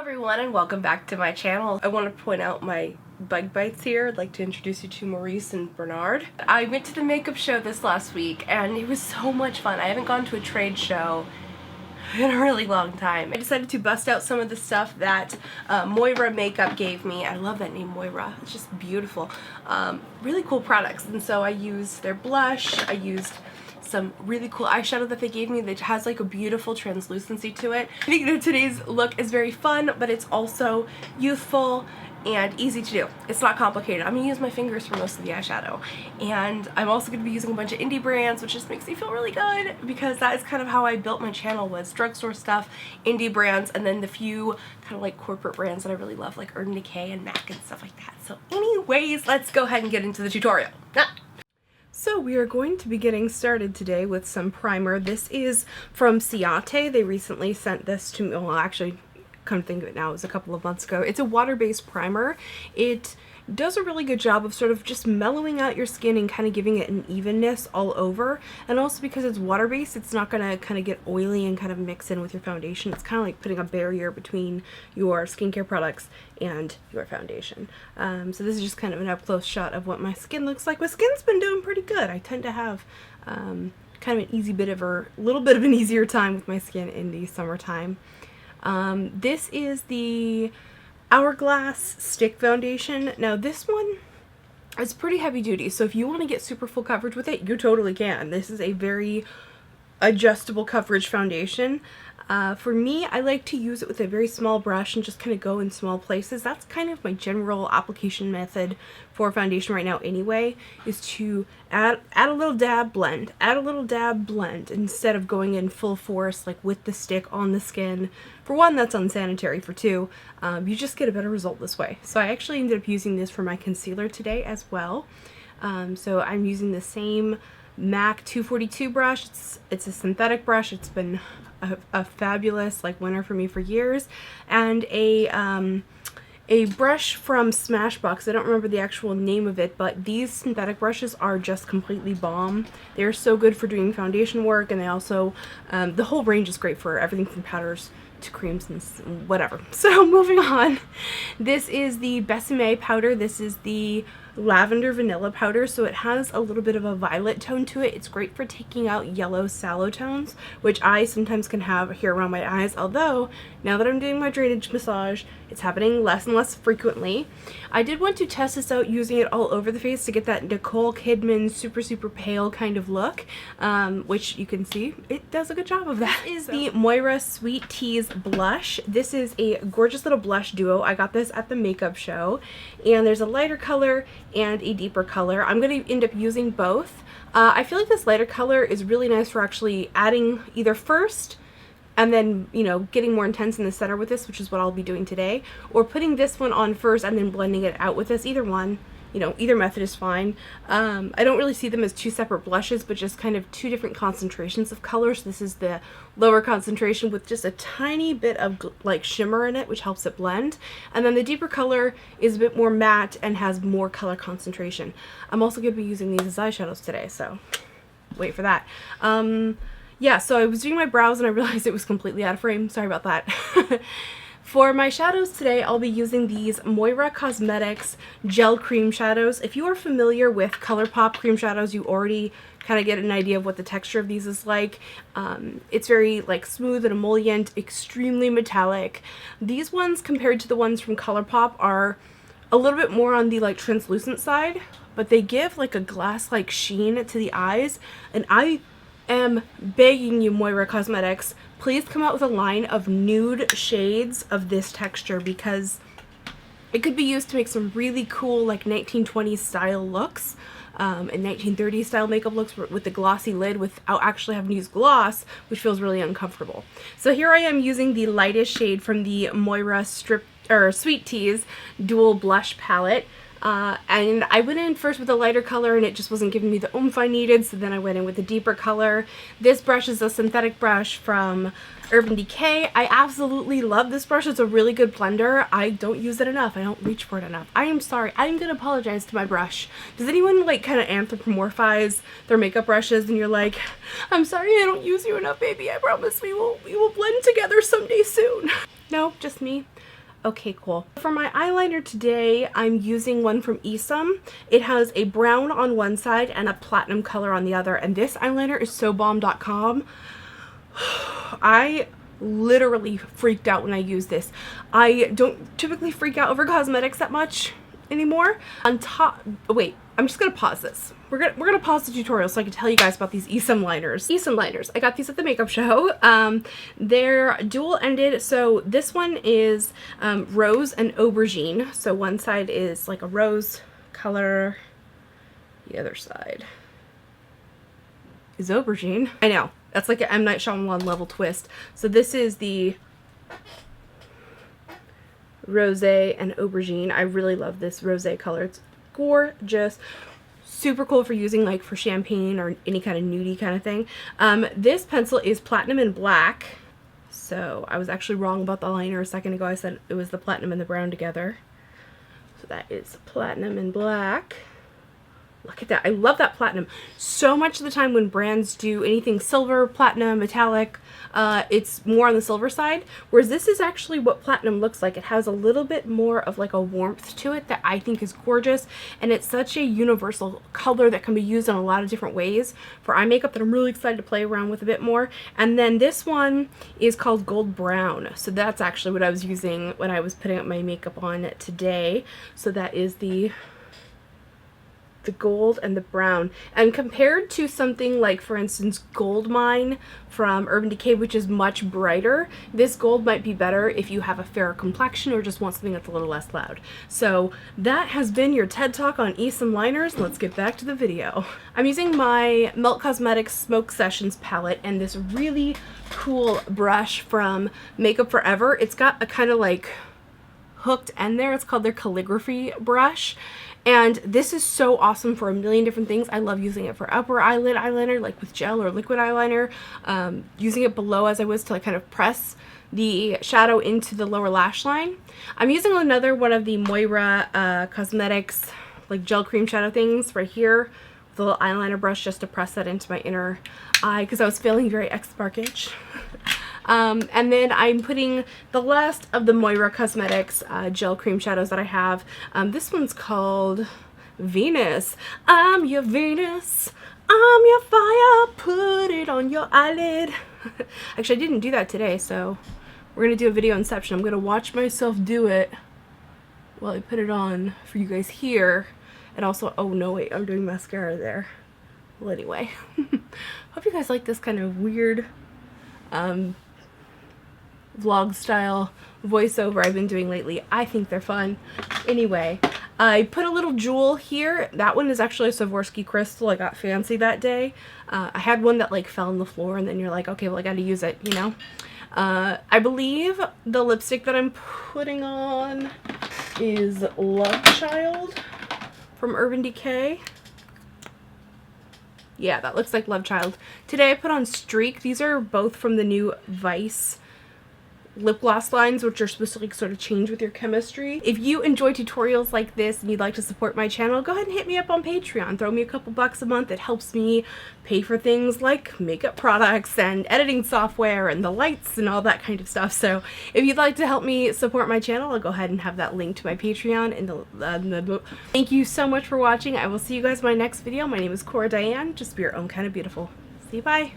everyone and welcome back to my channel. I want to point out my bug bites here. I'd like to introduce you to Maurice and Bernard. I went to the makeup show this last week and it was so much fun. I haven't gone to a trade show in a really long time. I decided to bust out some of the stuff that Moira makeup gave me. I love that name, Moira. It's just beautiful. Really cool products. And so I used their blush. I used some really cool eyeshadow that they gave me that has like a beautiful translucency to it. I think that today's look is very fun, but it's also youthful and easy to do. It's not complicated. I'm gonna use my fingers for most of the eyeshadow. And I'm also gonna be using a bunch of indie brands, which just makes me feel really good because that is kind of how I built my channel, was drugstore stuff, indie brands, and then the few kind of like corporate brands that I really love, like Urban Decay and MAC and stuff like that. So anyways, let's go ahead and get into the tutorial. So we are going to be getting started today with some primer. This is from Ciate. They recently sent this to me. Well, actually, come to think of it now, it was a couple of months ago. It's a water-based primer. It does a really good job of sort of just mellowing out your skin and kind of giving it an evenness all over. And also because it's water-based, it's not going to kind of get oily and kind of mix in with your foundation. It's kind of like putting a barrier between your skincare products and your foundation. So this is just kind of an up-close shot of what my skin looks like. My skin's been doing pretty good. I tend to have kind of an easy bit of a little bit of an easier time with my skin in the summertime. This is the Hourglass Stick Foundation. Now this one is pretty heavy duty, so if you want to get super full coverage with it, you totally can. This is a very adjustable coverage foundation. For me, I like to use it with a very small brush and just kind of go in small places. That's kind of my general application method for foundation right now anyway, is to add a little dab, blend, add a little dab, blend, instead of going in full force like with the stick on the skin. For one, that's unsanitary. For two, you just get a better result this way. So I actually ended up using this for my concealer today as well. So I'm using the same MAC 242 brush. It's a synthetic brush. It's been a fabulous like winner for me for years, and a brush from Smashbox. I don't remember the actual name of it, but these synthetic brushes are just completely bomb. They're so good for doing foundation work, and they also the whole range is great for everything from powders to creams and whatever. So moving on, this is the Besame powder. This is the Lavender Vanilla powder, so it has a little bit of a violet tone to it. It's great for taking out yellow sallow tones, which I sometimes can have here around my eyes, although now that I'm doing my drainage massage, it's happening less and less frequently. I did want to test this out using it all over the face to get that Nicole Kidman super pale kind of look, which you can see it does a good job of that. This is the Moira Sweet Teas blush. This is a gorgeous little blush duo. I got this at the makeup show, and there's a lighter color and a deeper color. I'm going to end up using both. I feel like this lighter color is really nice for actually adding either first and then, you know, getting more intense in the center with this, which is what I'll be doing today, or putting this one on first and then blending it out with this. Either one, you know, either method is fine. I don't really see them as two separate blushes, but just kind of two different concentrations of colors. This is the lower concentration with just a tiny bit of like shimmer in it, which helps it blend. And then the deeper color is a bit more matte and has more color concentration. I'm also going to be using these as eyeshadows today, so wait for that. Yeah, so I was doing my brows and I realized it was completely out of frame. Sorry about that. For my shadows today, I'll be using these Moira Cosmetics Gel Cream Shadows. If you are familiar with ColourPop cream shadows, you already kind of get an idea of what the texture of these is like. It's very like smooth and emollient, extremely metallic. These ones, compared to the ones from ColourPop, are a little bit more on the like translucent side, but they give like a glass-like sheen to the eyes, and I am begging you, Moira Cosmetics, please come out with a line of nude shades of this texture, because it could be used to make some really cool like 1920s style looks and 1930s style makeup looks with the glossy lid without actually having to use gloss, which feels really uncomfortable. So here I am using the lightest shade from the Moira Sweet Teas Dual Blush Palette. And I went in first with a lighter color and it just wasn't giving me the oomph I needed, so then I went in with a deeper color. This brush is a synthetic brush from Urban Decay. I absolutely love this brush. It's a really good blender. I don't use it enough. I don't reach for it enough. I am sorry. I'm gonna apologize to my brush. Does anyone like kind of anthropomorphize their makeup brushes and you're like, I'm sorry I don't use you enough, baby. I promise we will blend together someday soon. No, just me. Okay, cool. For my eyeliner today, I'm using one from Esam. It has a brown on one side and a platinum color on the other, and this eyeliner is so bomb.com. I literally freaked out when I used this. I don't typically freak out over cosmetics that much anymore. On top, wait, I'm just gonna pause this. We're gonna pause the tutorial so I can tell you guys about these Esam liners. Esam liners, I got these at the makeup show. They're dual-ended, so this one is rose and aubergine. So one side is like a rose color, the other side is aubergine. I know, that's like an M. Night Shyamalan level twist. So this is the rosé and aubergine. I really love this rosé color. It's gorgeous. Super cool for using like for champagne or any kind of nudie kind of thing. This pencil is platinum and black. So I was actually wrong about the liner a second ago. I said it was the platinum and the brown together. So that is platinum and black. Look at that. I love that platinum. So much of the time when brands do anything silver, platinum, metallic, it's more on the silver side. Whereas this is actually what platinum looks like. It has a little bit more of like a warmth to it that I think is gorgeous. And it's such a universal color that can be used in a lot of different ways for eye makeup that I'm really excited to play around with a bit more. And then this one is called Gold Brown. So that's actually what I was using when I was putting up my makeup on today. So that is the gold and the brown, and compared to something like, for instance, Gold Mine from Urban Decay, which is much brighter, this gold might be better if you have a fairer complexion or just want something that's a little less loud. So that has been your TED Talk on Esam liners. Let's get back to the video. I'm using my Melt Cosmetics Smoke Sessions palette and this really cool brush from Makeup Forever. It's got a kind of like hooked end there. It's called their calligraphy brush. And this is so awesome for a million different things. I love using it for upper eyelid eyeliner, like with gel or liquid eyeliner. Using it below as I was to like kind of press the shadow into the lower lash line. I'm using another one of the Moira Cosmetics like gel cream shadow things right here with a little eyeliner brush just to press that into my inner eye because I was feeling very ex-sparkage. And then I'm putting the last of the Moira Cosmetics gel cream shadows that I have. This one's called Venus. I'm your Venus, I'm your fire, put it on your eyelid. Actually, I didn't do that today, so we're going to do a video inception. I'm going to watch myself do it while I put it on for you guys here. And also, oh no, wait, I'm doing mascara there. Well, anyway. Hope you guys like this kind of weird vlog style voiceover I've been doing lately. I think they're fun. Anyway, I put a little jewel here. That one is actually a Swarovski crystal. I got fancy that day. I had one that like fell on the floor and then you're like, okay, well I gotta use it, you know? I believe the lipstick that I'm putting on is Love Child from Urban Decay. Yeah, that looks like Love Child. Today I put on Streak. These are both from the new Vice lip gloss lines, which are supposed to like sort of change with your chemistry. If you enjoy tutorials like this and you'd like to support my channel, go ahead and hit me up on Patreon. Throw me a couple bucks a month. It helps me pay for things like makeup products and editing software and the lights and all that kind of stuff. So if you'd like to help me support my channel, I'll go ahead and have that link to my Patreon in the Thank you so much for watching. I will see you guys in my next video. My name is Cora Diane. Just be your own kind of beautiful. See you, bye.